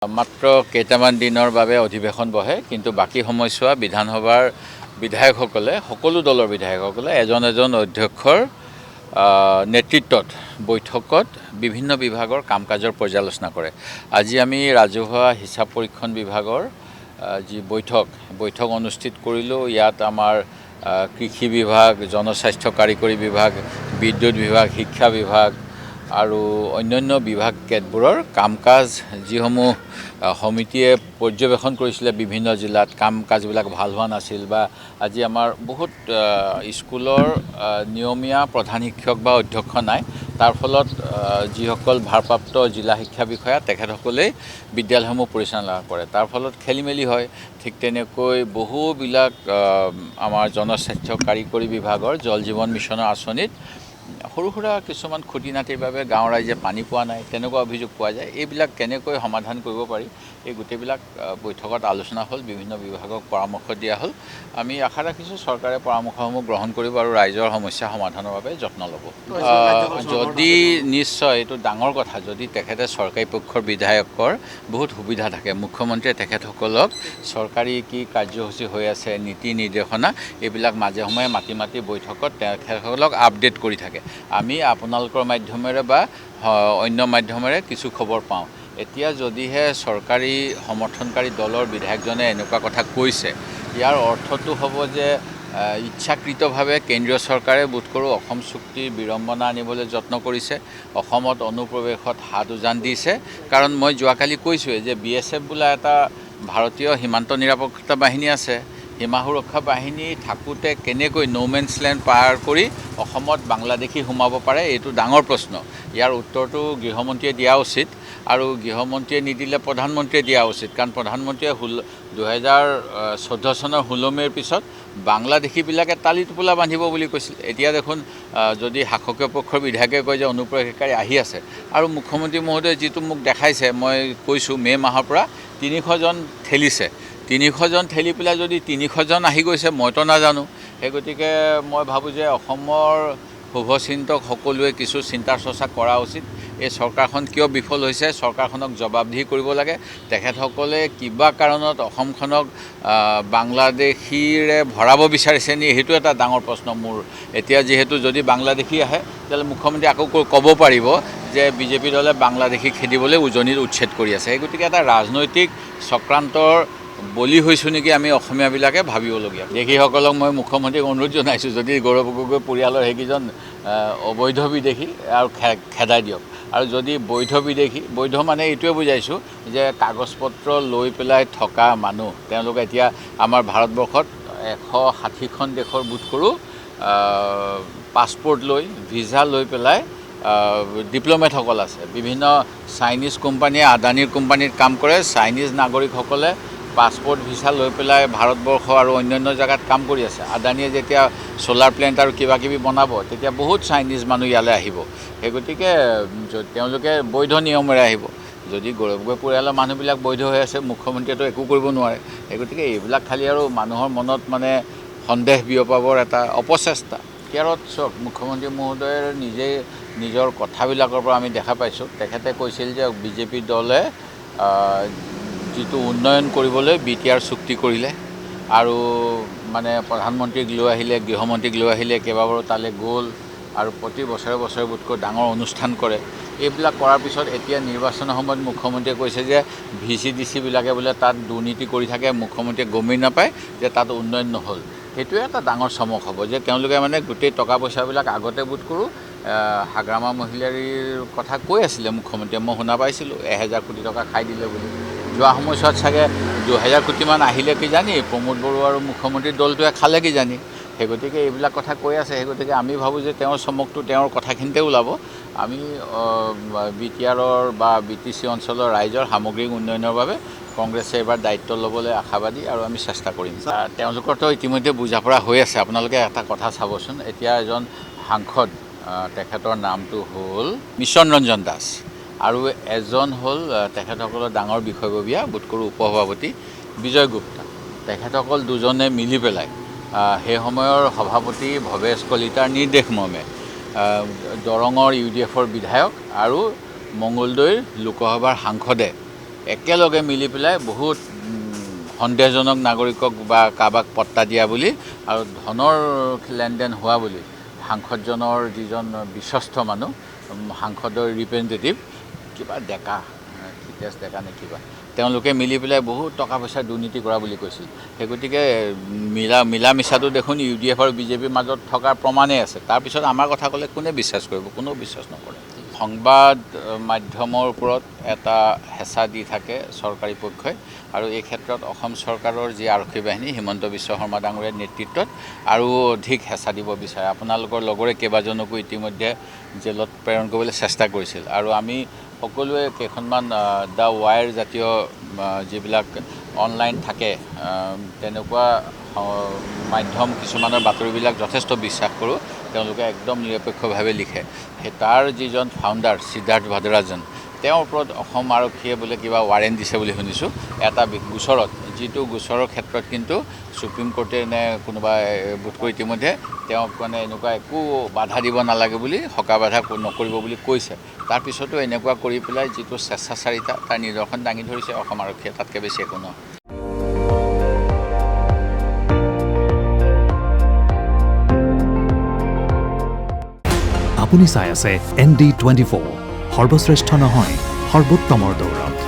মাত্ৰ কেইটামান দিনৰ বাবে অধিৱেশন বহে, কিন্তু বাকী সময়ছোৱা বিধানসভাৰ বিধায়কসকলে সকলো দলৰ বিধায়কসকলে এজন এজন অধ্যক্ষৰ নেতৃত্বত বৈঠকত বিভিন্ন বিভাগৰ কাম কাজৰ পৰ্যালোচনা কৰে। আজি আমি ৰাজহুৱা হিচাপ পৰীক্ষণ বিভাগৰ যি বৈঠক অনুষ্ঠিত কৰিলোঁ। ইয়াত আমাৰ কৃষি বিভাগ, জনস্বাস্থ্য কাৰিকৰী বিভাগ, বিদ্যুৎ বিভাগ, শিক্ষা বিভাগ আৰু অন্যান্য বিভাগ কেতবোৰৰ কাম কাজ যিসমূহ সমিতিয়ে পৰ্যবেক্ষণ কৰিছিলে বিভিন্ন জিলাত কাম কাজবিলাক ভাল হোৱা নাছিল, বা আজি আমাৰ বহুত স্কুলৰ নিয়মীয়া প্ৰধান শিক্ষক বা অধ্যক্ষ নাই, তাৰ ফলত যিসকল ভাৰপ্ৰাপ্ত জিলা শিক্ষা বিষয়া তেখেতসকলেই বিদ্যালয়সমূহ পৰিচালনা কৰে, তাৰ ফলত খেলি মেলি হয়। ঠিক তেনেকৈ বহুবিলাক আমাৰ জনস্বাস্থ্য কাৰিকৰী বিভাগৰ জল জীৱন মিছনৰ আঁচনিত সৰু সুৰা কিছুমান খুঁটি নাটিৰ বাবে গাঁৱৰ ৰাইজে পানী পোৱা নাই, তেনেকুৱা অভিযোগ পোৱা যায়। এইবিলাক কেনেকৈ সমাধান কৰিব পাৰি, এই গোটেইবিলাক বৈঠকত আলোচনা হ'ল, বিভিন্ন বিভাগক পৰামৰ্শ দিয়া হ'ল। আমি আশা ৰাখিছোঁ চৰকাৰে পৰামৰ্শসমূহ গ্ৰহণ কৰিব আৰু ৰাইজৰ সমস্যা সমাধানৰ বাবে যত্ন ল'ব। যদি নিশ্চয় এইটো ডাঙৰ কথা, যদি তেখেতে চৰকাৰী পক্ষৰ বিধায়কৰ বহুত সুবিধা থাকে, মুখ্যমন্ত্ৰীয়ে তেখেতসকলক চৰকাৰী কি কাৰ্যসূচী হৈ আছে, নীতি নিৰ্দেশনা এইবিলাক মাজে সময়ে মাতি বৈঠকত তেখেতসকলক আপডেট কৰি থাকে। আমি আপোনালোকৰ মাধ্যমেৰে বা অন্য মাধ্যমেৰে কিছু খবৰ পাওঁ। এতিয়া যদিহে চৰকাৰী সমৰ্থনকাৰী দলৰ বিধায়কজনে এনেকুৱা কথা কৈছে, ইয়াৰ অৰ্থটো হ'ব যে ইচ্ছাকৃতভাৱে কেন্দ্ৰীয় চৰকাৰে বোধ কৰোঁ অসম চুক্তিৰ বিড়ম্বনা আনিবলৈ যত্ন কৰিছে, অসমত অনুপ্ৰৱেশত হাত উজান দিছে। কাৰণ মই যোৱাকালি কৈছোঁৱেই যে BSF বোলা এটা ভাৰতীয় সীমান্ত নিৰাপত্তা বাহিনী আছে। সীমা সুৰক্ষা বাহিনী থাকোঁতে কেনেকৈ ন'মেন্স লেণ্ড পাৰ কৰি অসমত বাংলাদেশী সোমাব পাৰে, এইটো ডাঙৰ প্ৰশ্ন। ইয়াৰ উত্তৰটো গৃহমন্ত্ৰীয়ে দিয়া উচিত, আৰু গৃহমন্ত্ৰীয়ে নিদিলে প্ৰধানমন্ত্ৰীয়ে দিয়া উচিত। কাৰণ প্ৰধানমন্ত্ৰীয়ে 2014 চনৰ 16 মে'ৰ পিছত বাংলাদেশীবিলাকে টালি টোপোলা বান্ধিব বুলি কৈছিল। এতিয়া দেখোন যদি শাসকীয় পক্ষৰ বিধায়কে কয় যে অনুপ্ৰৱেশকাৰী আহি আছে, আৰু মুখ্যমন্ত্ৰী মহোদয়ে যিটো মোক দেখাইছে, মই কৈছোঁ মে' মাহৰ পৰা 300 জন ঠেলিছে। 300 জন ঠেলি পেলাই যদি 300 জন আহি গৈছে, মইতো নাজানো। সেই গতিকে মই ভাবোঁ যে অসমৰ শুভচিন্তক সকলোৱে কিছু চিন্তা চৰ্চা কৰা উচিত। এই চৰকাৰখন কিয় বিফল হৈছে, চৰকাৰখনক জবাবদিহি কৰিব লাগে। তেখেতসকলে কিবা কাৰণত অসমখনক বাংলাদেশীৰে ভৰাব বিচাৰিছে নি, সেইটো এটা ডাঙৰ প্ৰশ্ন মোৰ। এতিয়া যিহেতু যদি বাংলাদেশী আহে, তেতিয়াহ'লে মুখ্যমন্ত্ৰী আকৌ ক'ব পাৰিব যে বিজেপি দলে বাংলাদেশী খেদিবলৈ উজনিত উচ্ছেদ কৰি আছে। সেই গতিকে এটা ৰাজনৈতিক চক্ৰান্তৰ বলি হৈছোঁ নেকি আমি অসমীয়াবিলাকে ভাবিবলগীয়া। দেশীসকলক মই মুখ্যমন্ত্ৰীক অনুৰোধ জনাইছোঁ, যদি গৌৰৱ গগৈ পৰিয়ালৰ সেইকেইজন অবৈধ বিদেশী আৰু খেদাই দিয়ক। আৰু যদি বৈধ মানে এইটোৱে বুজাইছোঁ যে কাগজ পত্ৰ লৈ পেলাই থকা মানুহ, তেওঁলোকে এতিয়া আমাৰ ভাৰতবৰ্ষত 160খন দেশৰ বোধ কৰোঁ পাছপৰ্ট লৈ, ভিছা লৈ পেলাই ডিপ্ল'মেটসকল আছে। বিভিন্ন চাইনিজ কোম্পানীয়ে আদানীৰ কোম্পানীত কাম কৰে। চাইনিজ নাগৰিকসকলে পাছপৰ্ট ভিছা লৈ পেলাই ভাৰতবৰ্ষ আৰু অন্যান্য জেগাত কাম কৰি আছে। আদানীয়ে যেতিয়া চ'লাৰ প্লেণ্ট আৰু কিবাকিবি বনাব, তেতিয়া বহুত চাইনিজ মানুহ ইয়ালৈ আহিব। সেই গতিকে তেওঁলোকে বৈধ নিয়মেৰে আহিব। যদি গৌৰৱ গগৈ পৰিয়ালৰ মানুহবিলাক বৈধ হৈ আছে, মুখ্যমন্ত্ৰীয়েতো একো কৰিব নোৱাৰে। সেই গতিকে এইবিলাক খালী আৰু মানুহৰ মনত মানে সন্দেহ বিয়পাবৰ এটা অপচেষ্টা। ইয়াৰত চাওক, মুখ্যমন্ত্ৰী মহোদয়ে নিজেই নিজৰ কথাবিলাকৰ পৰা আমি দেখা পাইছোঁ। তেখেতে কৈছিল যে বিজেপি দলে যিটো উন্নয়ন কৰিবলৈ BTR চুক্তি কৰিলে, আৰু মানে প্ৰধানমন্ত্ৰীক লৈ আহিলে, গৃহমন্ত্ৰীক লৈ আহিলে, কেইবাবাৰো তালৈ গ'ল, আৰু প্ৰতি বছৰে বোধকৈ ডাঙৰ অনুষ্ঠান কৰে। এইবিলাক কৰাৰ পিছত এতিয়া নিৰ্বাচনৰ সময়ত মুখ্যমন্ত্ৰীয়ে কৈছে যে VCDCবিলাকে বোলে তাত দুৰ্নীতি কৰি থাকে, মুখ্যমন্ত্ৰীয়ে গমেই নাপায় যে তাত উন্নয়ন নহ'ল। সেইটোৱে এটা ডাঙৰ চমক হ'ব যে তেওঁলোকে মানে গোটেই টকা পইচাবিলাক আগতে বোধ কৰোঁ হাগ্ৰামা মহিলাৰীৰ কথা কৈ আছিলে মুখ্যমন্ত্ৰীয়ে, মই শুনা পাইছিলোঁ 1000 কোটি টকা খাই দিলে বুলি। যোৱা সময়ছোৱাত চাগে 2000 কোটিমান আহিলে কিজানি, প্ৰমোদ বড়ো আৰু মুখ্যমন্ত্ৰীৰ দলটোৱে খালে কিজানি। সেই গতিকে এইবিলাক কথা কৈ আছে। সেই গতিকে আমি ভাবোঁ যে তেওঁৰ চমকটো তেওঁৰ কথাখিনিতে ওলাব। আমি BTRৰ বা BTC অঞ্চলৰ ৰাইজৰ সামগ্ৰিক উন্নয়নৰ বাবে কংগ্ৰেছে এইবাৰ দায়িত্ব ল'বলৈ আশাবাদী, আৰু আমি চেষ্টা কৰিম। তেওঁলোকৰতো ইতিমধ্যে বুজাপৰা হৈ আছে। আপোনালোকে এটা কথা চাবচোন, এতিয়া এজন সাংসদ, তেখেতৰ নামটো হ'ল মিছন ৰঞ্জন দাস, আৰু এজন হ'ল তেখেতসকলৰ ডাঙৰ বিষয়ববীয়া বোধ কৰোঁ উপসভাপতি বিজয় গুপ্তা। তেখেতসকল দুজনে মিলি পেলাই সেই সময়ৰ সভাপতি ভৱেশ কলিতাৰ নিৰ্দেশ মৰ্মে দৰঙৰ UDFৰ বিধায়ক আৰু মঙলদৈৰ লোকসভাৰ সাংসদে একেলগে মিলি পেলাই বহুত সন্দেহজনক নাগৰিকক বা কাৰোবাক পট্টা দিয়া বুলি আৰু ধনৰ লেনদেন হোৱা বুলি সাংসদজনৰ যিজন বিশ্বস্ত মানুহ সাংসদৰ ৰিপ্ৰেজেণ্টেটিভ কিবা ডেকা হিতেশ ডেকা নে কিবা তেওঁলোকে মিলি পেলাই বহুত টকা পইচা দুৰ্নীতি কৰা বুলি কৈছিল সেই গতিকে মিলা মিছাটো দেখোন UDF আৰু বিজেপিৰ মাজত থকাৰ প্ৰমাণেই আছে তাৰপিছত আমাৰ কথা ক'লে কোনে বিশ্বাস কৰিব কোনেও বিশ্বাস নকৰে সংবাদ মাধ্যমৰ ওপৰত এটা হেঁচা দি থাকে চৰকাৰী পক্ষই আৰু এই ক্ষেত্ৰত অসম চৰকাৰৰ যি আৰক্ষী বাহিনী হিমন্ত বিশ্ব শৰ্মা ডাঙৰীয়াৰ নেতৃত্বত আৰু অধিক হেঁচা দিব বিচাৰে আপোনালোকৰ লগৰে কেইবাজনকো ইতিমধ্যে জেলত প্ৰেৰণ কৰিবলৈ চেষ্টা কৰিছিল আৰু আমি সকলোৱে কেইখনমান দ্য ৱায়াৰ জাতীয় যিবিলাক অনলাইন থাকে তেনেকুৱা মাধ্যম কিছুমানৰ বাতৰিবিলাক যথেষ্ট বিশ্বাস কৰোঁ তেওঁলোকে একদম নিৰপেক্ষভাৱে লিখে সেই তাৰ যিজন ফাউণ্ডাৰ সিদ্ধাৰ্থ ভাদৰাজন তেওঁৰ ওপৰত অসম আৰক্ষীয়ে বোলে কিবা ৱাৰেণ্ট দিছে বুলি শুনিছোঁ এটা গোচৰত যিটো গোচৰৰ ক্ষেত্ৰত কিন্তু সুপ্ৰিম কোৰ্টে নে কোনোবাই বোধকৈ ইতিমধ্যে তেওঁক মানে এনেকুৱা একো বাধা দিব নালাগে বুলি হকা বাধা নকৰিব বুলি কৈছে তাৰপিছতো এনেকুৱা কৰি পেলাই যিটো স্বেচ্ছাচাৰিতা তাৰ নিদৰ্শন দাঙি ধৰিছে অসম আৰক্ষীয়ে তাতকৈ বেছি একো নহয় আপুনি চাই আছে ND24 সৰ্বশ্ৰেষ্ঠ নহয় সৰ্বোত্তমৰ দৌৰত